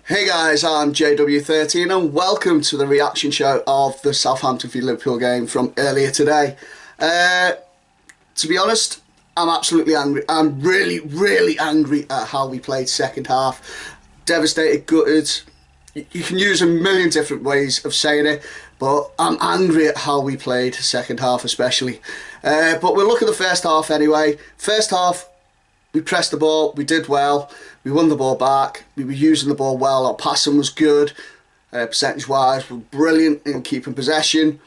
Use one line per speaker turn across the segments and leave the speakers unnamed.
Hey guys, I'm JW13 and welcome to the reaction show of the Southampton v Liverpool game from earlier today. To be honest, I'm absolutely angry. I'm really angry at how we played second half. Devastated, gutted. You can use a million different ways of saying it, but I'm angry at how we played second half especially. But we'll look at the first half anyway. First half, we pressed the ball, we did well, we won the ball back, we were using the ball well, our passing was good, percentage wise we were brilliant in keeping possession,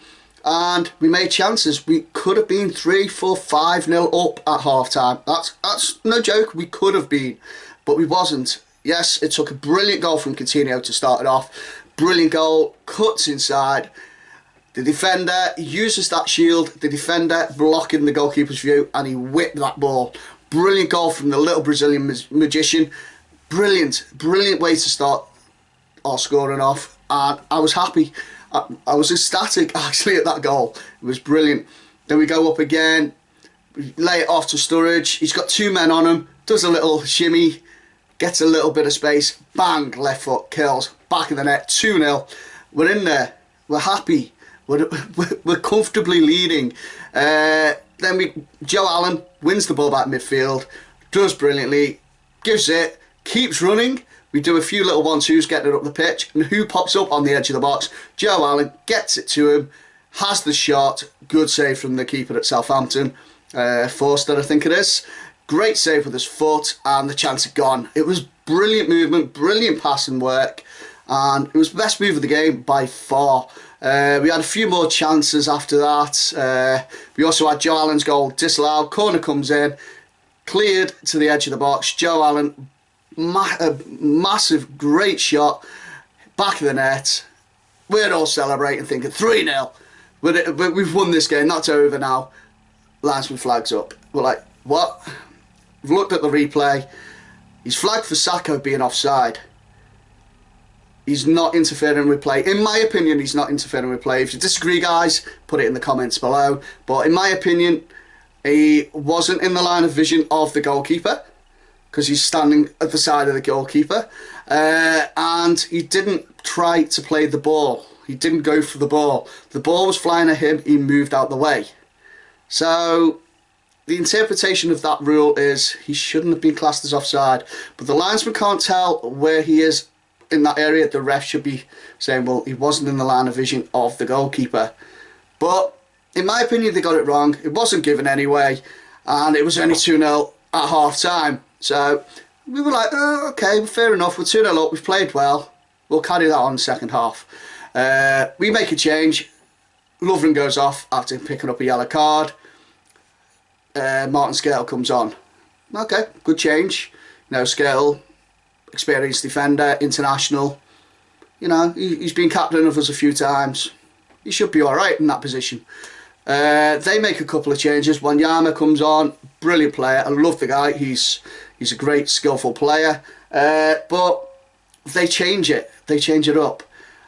and we made chances. We could have been 3-4, 5-0 up at half time. That's no joke, we could have been, but we wasn't. Yes, it took a brilliant goal from Coutinho to start it off, brilliant goal, cuts inside, the defender uses that shield, the defender blocking the goalkeeper's view, and he whipped that ball. Brilliant goal from the little Brazilian magician. Brilliant way to start our scoring off. And I was happy. I was ecstatic actually at that goal. It was brilliant. Then we go up again. We lay it off to Sturridge. He's got two men on him. Does a little shimmy. Gets a little bit of space. Bang, left foot, kills. Back of the net, 2-0. We're in there. We're happy. We're comfortably leading. Then Joe Allen wins the ball back midfield, does brilliantly, gives it, keeps running. We do a few little 1-2s getting it up the pitch, and who pops up on the edge of the box? Joe Allen gets it to him, has the shot, good save from the keeper at Southampton, Forster I think it is. Great save with his foot, and the chance had gone. It was brilliant movement, brilliant passing work, and it was the best move of the game by far. We had a few more chances after that. We also had Joe Allen's goal disallowed. Corner comes in, cleared to the edge of the box. Joe Allen, massive, great shot, back of the net. We're all celebrating, thinking 3-0. We've won this game. That's over now. Linesman flags up. We're like, what? We've looked at the replay. He's flagged for Sacco being offside. He's not interfering with play. In my opinion, he's not interfering with play. If you disagree, guys, put it in the comments below. But in my opinion, he wasn't in the line of vision of the goalkeeper because he's standing at the side of the goalkeeper. And he didn't try to play the ball. He didn't go for the ball. The ball was flying at him. He moved out the way. So the interpretation of that rule is he shouldn't have been classed as offside. But the linesman can't tell where he is in that area. The ref should be saying, well, he wasn't in the line of vision of the goalkeeper. But in my opinion, they got it wrong. It wasn't given anyway, and it was only 2-0 at half time. So we were like, oh, okay, fair enough, we're 2-0 up, we've played well, we'll carry that on in the second half. We make a change. Lovren goes off after picking up a yellow card. Martin Skrtel comes on. Okay, good change. You know, Skrtel, experienced defender, international. You know, he's been captain of us a few times. He should be alright in that position. They make a couple of changes. Wanyama comes on, brilliant player. I love the guy. He's a great, skillful player. But they change it. They change it up.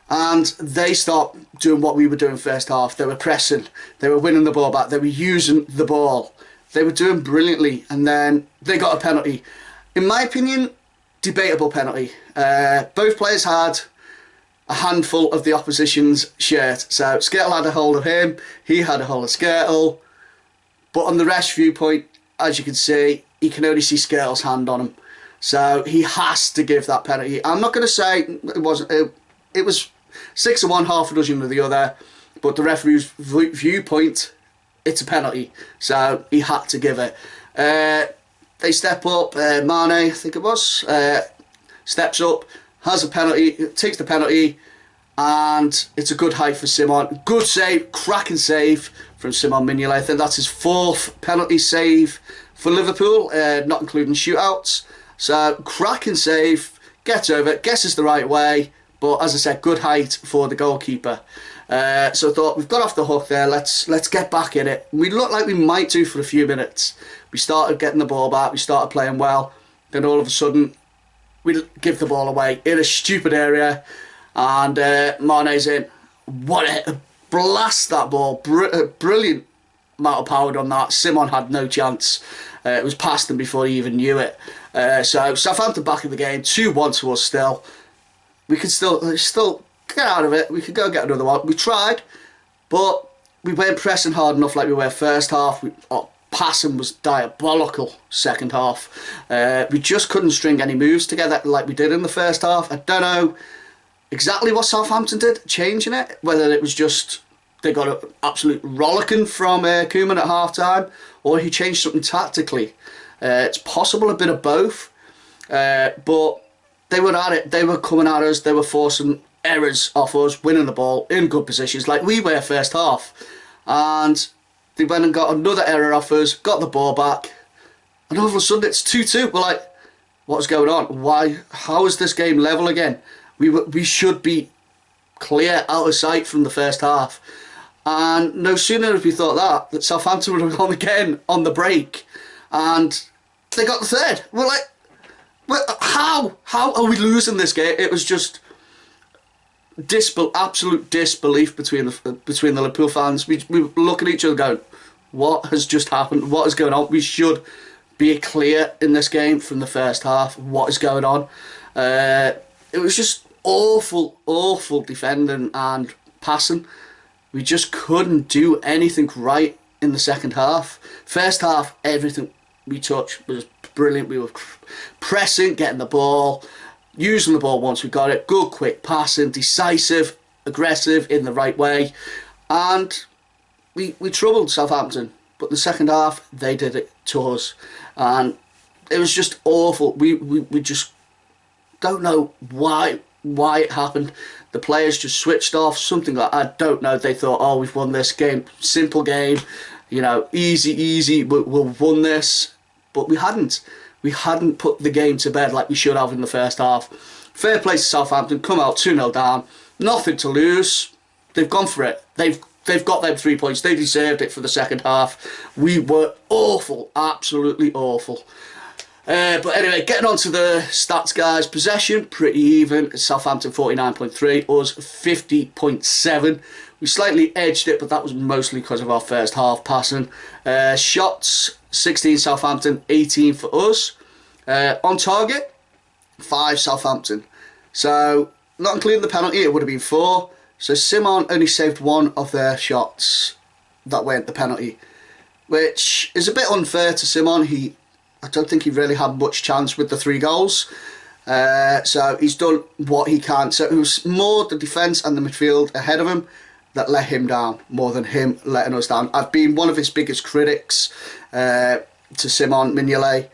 And they start doing what we were doing first half. They were pressing. They were winning the ball back. They were using the ball. They were doing brilliantly. And then they got a penalty. In my opinion, debatable penalty. Both players had a handful of the opposition's shirt. So Skrtel had a hold of him, he had a hold of Skrtel. But on the ref viewpoint, as you can see, he can only see Skrtel's hand on him. So he has to give that penalty. I'm not going to say it wasn't. It was 6 of one, half a dozen of the other. But the referee's viewpoint, it's a penalty. So he had to give it. They step up, Mane, I think it was, steps up, has a penalty, takes the penalty, and it's a good height for Simon. Good save, cracking save from Simon Mignolet. I think that's his 4th penalty save for Liverpool, not including shootouts. So, cracking save, gets over it, guesses the right way, but as I said, good height for the goalkeeper. So I thought, we've got off the hook there, let's get back in it. We looked like we might do for a few minutes. We started getting the ball back, we started playing well, then all of a sudden we give the ball away in a stupid area, and Mane's in. What a blast that ball, brilliant amount of power on that. Simon had no chance. It was past him before he even knew it. So Southampton back in the game, 2-1 to us still. We could still get out of it. We could go get another one. We tried, but we weren't pressing hard enough like we were first half. Our passing was diabolical second half. We just couldn't string any moves together like we did in the first half. I don't know exactly what Southampton did, changing it. Whether it was just they got an absolute rollicking from Koeman at half-time, or he changed something tactically. It's possible a bit of both. But they were at it. They were coming at us. They were forcing errors off us, winning the ball in good positions like we were first half. And they went and got another error off us, got the ball back, and all of a sudden it's 2-2. We're like, what's going on? Why? How is this game level again? We should be clear out of sight from the first half. And no sooner have we thought that Southampton would have gone again on the break, and they got the third. We're like, how are we losing this game? It was just absolute disbelief between the Liverpool fans. We look at each other going, what has just happened? What is going on? We should be clear in this game from the first half. What is going on? It was just awful defending and passing. We just couldn't do anything right in the second half. First half, everything we touched was brilliant. We were pressing, getting the ball, using the ball once we got it. Good, quick passing, decisive, aggressive in the right way. And we troubled Southampton. But the second half, they did it to us. And it was just awful. We just don't know why it happened. The players just switched off, something like, I don't know. They thought, oh, we've won this game, simple game, you know, easy, we'll won this. But we hadn't. We hadn't put the game to bed like we should have in the first half. Fair play to Southampton, come out 2-0 down, nothing to lose. They've gone for it. They've got them 3 points. They deserved it for the second half. We were awful, absolutely awful. But anyway, getting on to the stats, guys. Possession, pretty even. Southampton 49.3, us 50.7. We slightly edged it, but that was mostly because of our first half passing. Shots, 16 Southampton, 18 for us. On target, 5 Southampton. So, not including the penalty, it would have been 4. So Simon only saved 1 of their shots that weren't the penalty, which is a bit unfair to Simon. I don't think he really had much chance with the 3 goals. So he's done what he can. So it was more the defence and the midfield ahead of him that let him down, more than him letting us down. I've been one of his biggest critics to Simon Mignolet.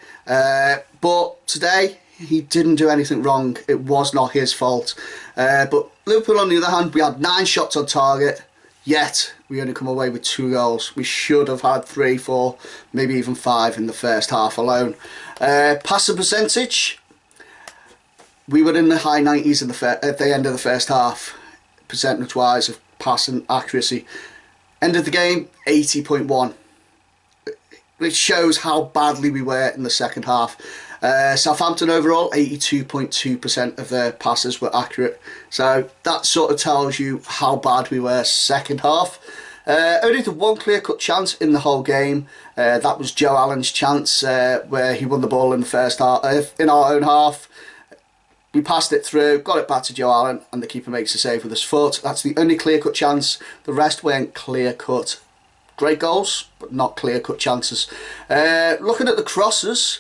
But today, he didn't do anything wrong. It was not his fault. But Liverpool, on the other hand, we had 9 shots on target, yet we only come away with 2 goals. We should have had 3, 4, maybe even 5 in the first half alone. Passing percentage, we were in the high 90s at the end of the first half, percentage-wise of passing accuracy. End of the game, 80.1, which shows how badly we were in the second half. Southampton overall, 82.2% of their passes were accurate. So that sort of tells you how bad we were second half. Only the 1 clear-cut chance in the whole game. That was Joe Allen's chance where he won the ball in the first half, in our own half. We passed it through, got it back to Joe Allen, and the keeper makes a save with his foot. That's the only clear-cut chance. The rest weren't clear-cut. Great goals, but not clear-cut chances. Looking at the crosses,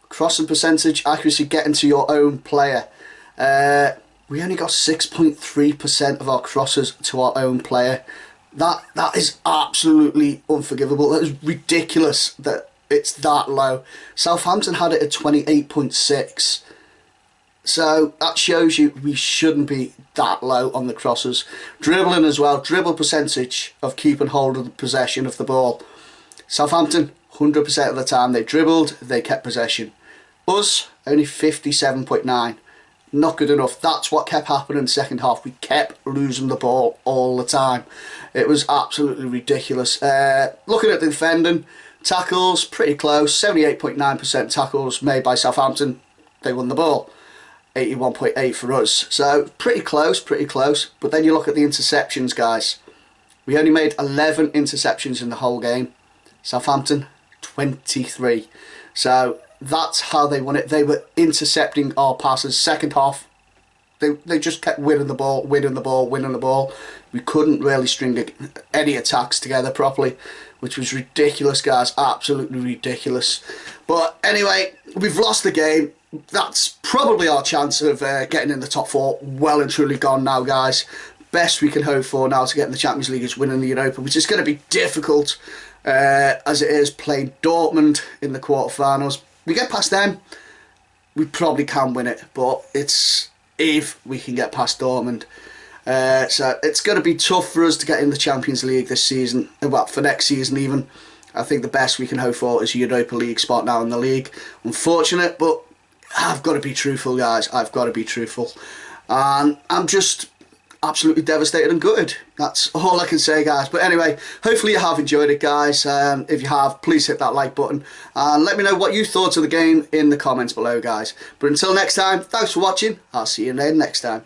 crossing percentage, accuracy, getting to your own player. We only got 6.3% of our crosses to our own player. That is absolutely unforgivable. That is ridiculous that it's that low. Southampton had it at 28.6. So that shows you we shouldn't be that low on the crosses. Dribbling as well, dribble percentage of keeping hold of the possession of the ball. Southampton, 100% of the time they dribbled, they kept possession. Us, only 57.9. Not good enough. That's what kept happening in the second half. We kept losing the ball all the time. It was absolutely ridiculous. Looking at the defending, tackles, pretty close. 78.9% tackles made by Southampton. They won the ball. 81.8 for us. So pretty close. But then you look at the interceptions, guys. We only made 11 interceptions in the whole game. Southampton, 23. So that's how they won it. They were intercepting our passes. Second half, They just kept winning the ball, winning the ball, winning the ball. We couldn't really string any attacks together properly, which was ridiculous, guys. Absolutely ridiculous. But anyway, we've lost the game. That's probably our chance of getting in the top 4 well and truly gone now, guys. Best we can hope for now to get in the Champions League is winning the Europa, which is going to be difficult as it is playing Dortmund in the quarterfinals. We get past them, we probably can win it, but it's if we can get past Dortmund. So it's going to be tough for us to get in the Champions League this season, well, for next season even. I think the best we can hope for is a Europa League spot now in the league. Unfortunate, but I've got to be truthful, guys. I've got to be truthful. And I'm just absolutely devastated and gutted. That's all I can say, guys. But anyway, hopefully you have enjoyed it, guys. If you have, please hit that like button and let me know what you thought of the game in the comments below, guys. But until next time, thanks for watching. I'll see you then next time.